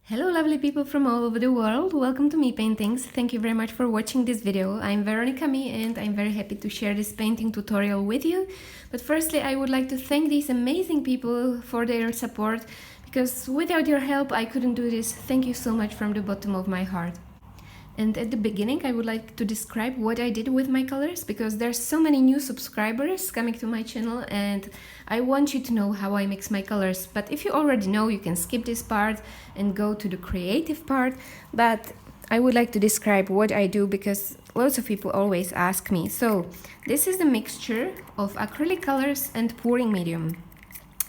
Hello lovely people from all over the world, welcome to Me Paintings. Thank you very much for watching this video. I'm Veronica Me and I'm very happy to share this painting tutorial with you. But firstly, I would like to thank these amazing people for their support, because without your help I couldn't do this. Thank you so much from the bottom of my heart. And at the beginning I would like to describe what I did with my colors, because there's so many new subscribers coming to my channel and I want you to know how I mix my colors. But if you already know, you can skip this part and go to the creative part. But I would like to describe what I do, because lots of people always ask me. So this is the mixture of acrylic colors and pouring medium,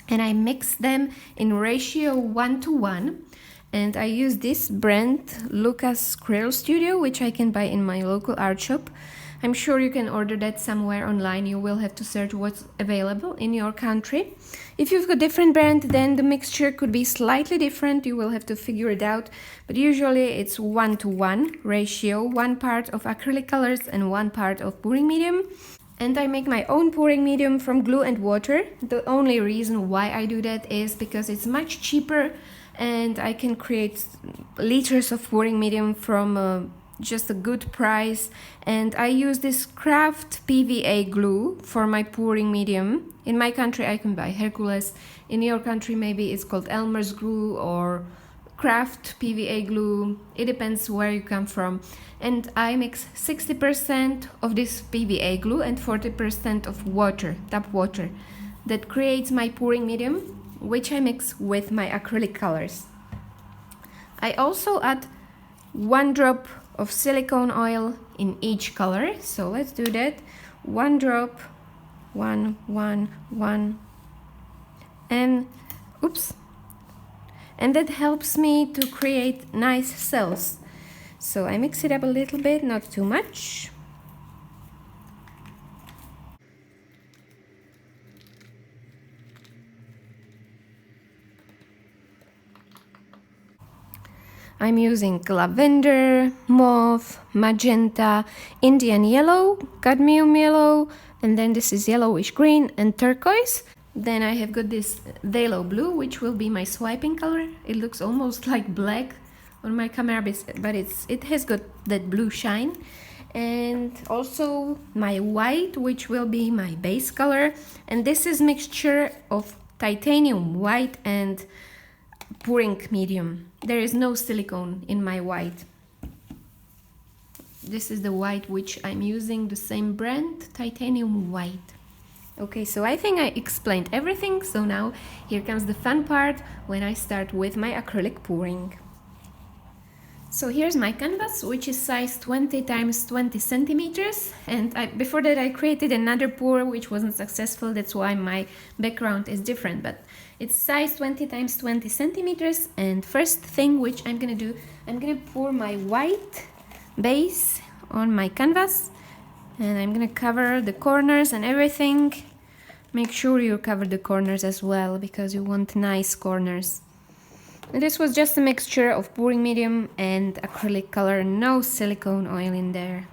and I mix them in ratio 1:1. And I use this brand Lucas Krill Studio, which I can buy in my local art shop. I'm sure you can order that somewhere online. You will have to search what's available in your country. If you've got different brand, then the mixture could be slightly different. You will have to figure it out. But usually it's 1:1 ratio, 1 part of acrylic colors and 1 part of pouring medium. And I make my own pouring medium from glue and water. The only reason why I do that is because it's much cheaper and I can create liters of pouring medium from just a good price. And I use this craft PVA glue for my pouring medium. In my country I can buy Hercules. In your country maybe it's called Elmer's glue or craft PVA glue. It depends where you come from. And I mix 60% of this PVA glue and 40% of water, tap water. That creates my pouring medium, which I mix with my acrylic colors. I also add 1 drop of silicone oil in each color. So let's do that. 1 drop, 1, and oops. And that helps me to create nice cells. So I mix it up a little bit, not too much. I'm using lavender, mauve, magenta, Indian yellow, cadmium yellow, and then this is yellowish green and turquoise. Then I have got this phthalo blue, which will be my swiping color. It looks almost like black on my camera, but it has got that blue shine. And also my white, which will be my base color. And this is mixture of titanium white and pouring medium. There is no silicone in my white. This is the white which I'm using, the same brand, titanium white. Okay, so I think I explained everything. So now here comes the fun part, when I start with my acrylic pouring. So here's my canvas, which is size 20 × 20 centimeters. And before that I created another pour which wasn't successful. That's why my background is different. But it's size 20 × 20 centimeters. And first thing which I'm gonna do, I'm gonna pour my white base on my canvas. And I'm gonna cover the corners and everything. Make sure you cover the corners as well, because you want nice corners. And this was just a mixture of pouring medium and acrylic color, no silicone oil in there.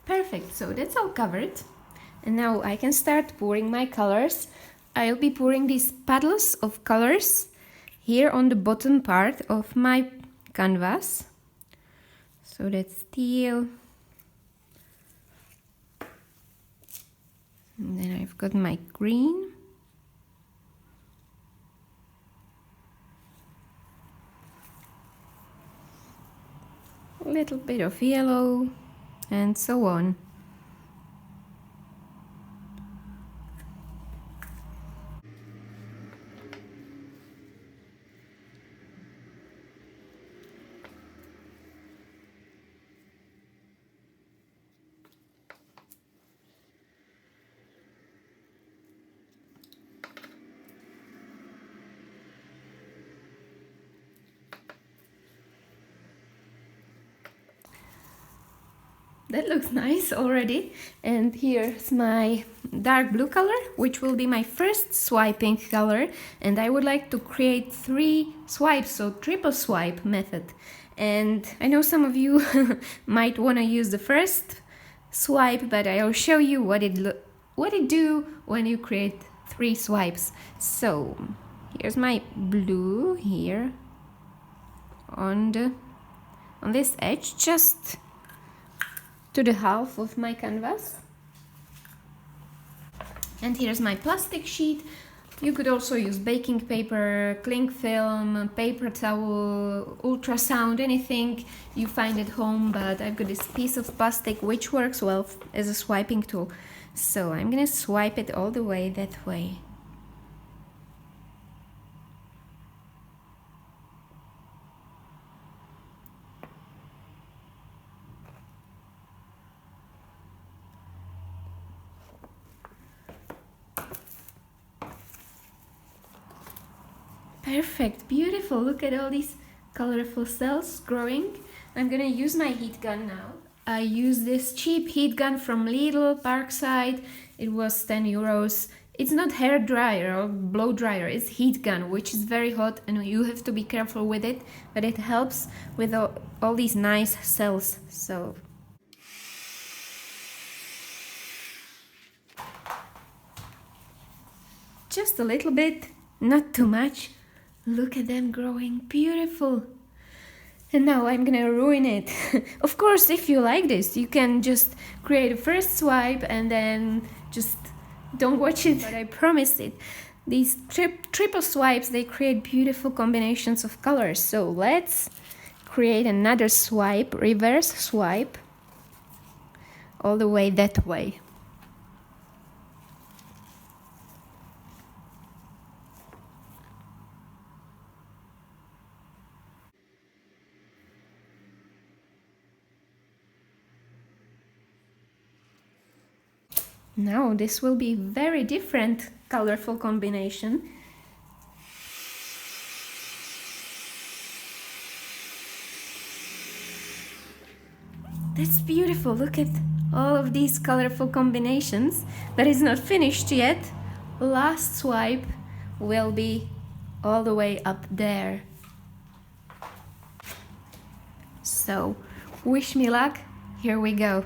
Perfect, so that's all covered. And now I can start pouring my colors. I'll be pouring these puddles of colors here on the bottom part of my canvas. So that's teal. And then I've got my green. A little bit of yellow, and so on. That looks nice already. And here's my dark blue color, which will be my first swiping color. And I would like to create 3 swipes, so triple swipe method. And I know some of you might want to use the first swipe, but I'll show you what it do when you create 3 swipes. So here's my blue here on this edge, just to the half of my canvas. And here's my plastic sheet. You could also use baking paper, cling film, paper towel, ultrasound, anything you find at home, but I've got this piece of plastic which works well as a swiping tool. So I'm gonna swipe it all the way that way. Perfect, beautiful. Look at all these colorful cells growing. I'm gonna use my heat gun now. I use this cheap heat gun from Lidl, Parkside. It was 10 euros. It's not hair dryer or blow dryer, it's heat gun, which is very hot and you have to be careful with it, but it helps with all these nice cells. So just a little bit, not too much. Look at them growing, beautiful. And now I'm gonna ruin it. Of course, if you like this, you can just create a first swipe and then just don't watch it. But I promise it. These triple swipes, they create beautiful combinations of colors. So let's create another swipe, reverse swipe, all the way that way. Now this will be very different colorful combination. That's beautiful. Look at all of these colorful combinations, but it's not finished yet. Last swipe will be all the way up there. So wish me luck. Here we go.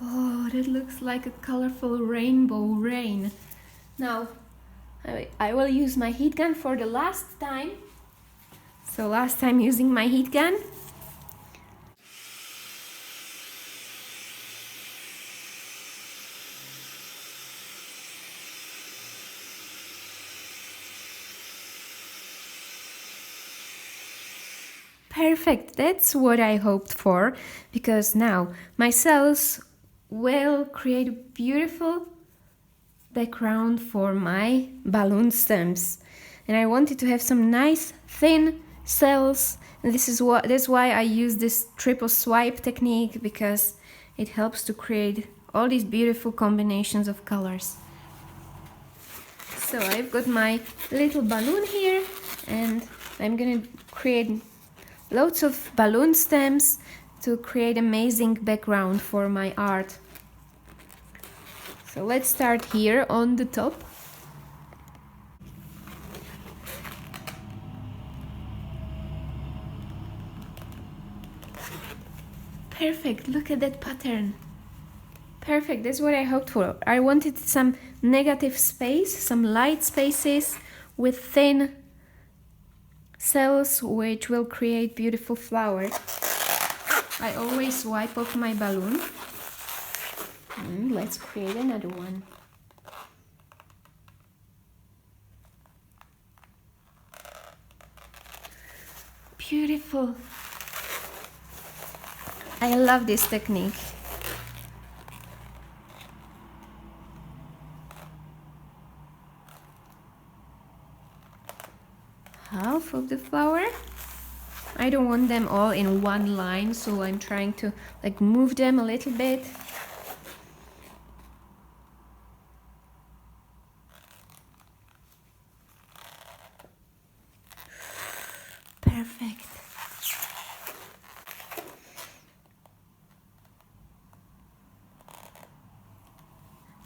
Oh, that looks like a colorful rainbow rain. Now, I will use my heat gun for the last time. So last time using my heat gun. Perfect, that's what I hoped for, because now my cells will create a beautiful background for my balloon stems. And I wanted to have some nice thin cells, and that's why I use this triple swipe technique, because it helps to create all these beautiful combinations of colors. So I've got my little balloon here, and I'm gonna create loads of balloon stems to create amazing background for my art. So let's start here on the top. Perfect, look at that pattern. Perfect, that's what I hoped for. I wanted some negative space, some light spaces with thin cells which will create beautiful flowers. I always wipe off my balloon. Let's create another one. Beautiful. I love this technique. Half of the flower. I don't want them all in one line, so I'm trying to like move them a little bit. Perfect.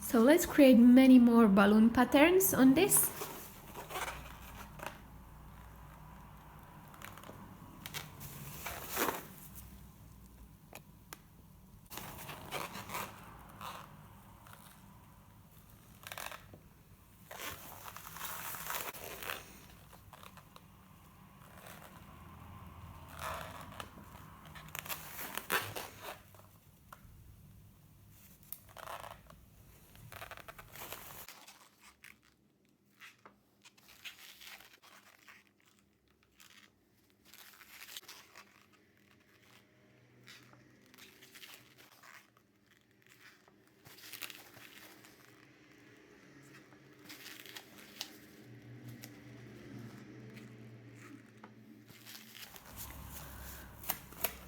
So let's create many more balloon patterns on this.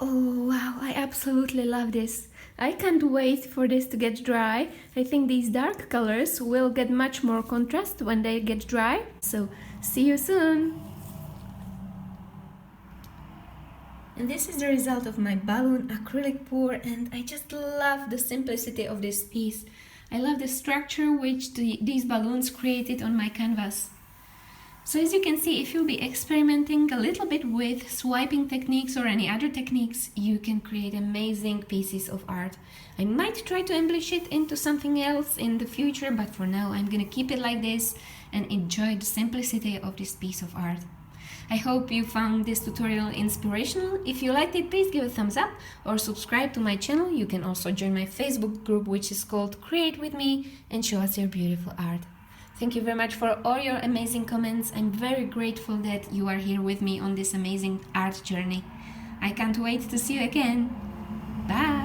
Oh wow, I absolutely love this. I can't wait for this to get dry. I think these dark colors will get much more contrast when they get dry. So see you soon! And this is the result of my balloon acrylic pour, and I just love the simplicity of this piece. I love the structure which these balloons created on my canvas. So as you can see, if you'll be experimenting a little bit with swiping techniques or any other techniques, you can create amazing pieces of art. I might try to embellish it into something else in the future, but for now I'm gonna keep it like this and enjoy the simplicity of this piece of art. I hope you found this tutorial inspirational. If you liked it, please give a thumbs up or subscribe to my channel. You can also join my Facebook group, which is called Create With Me, and show us your beautiful art. Thank you very much for all your amazing comments. I'm very grateful that you are here with me on this amazing art journey. I can't wait to see you again. Bye!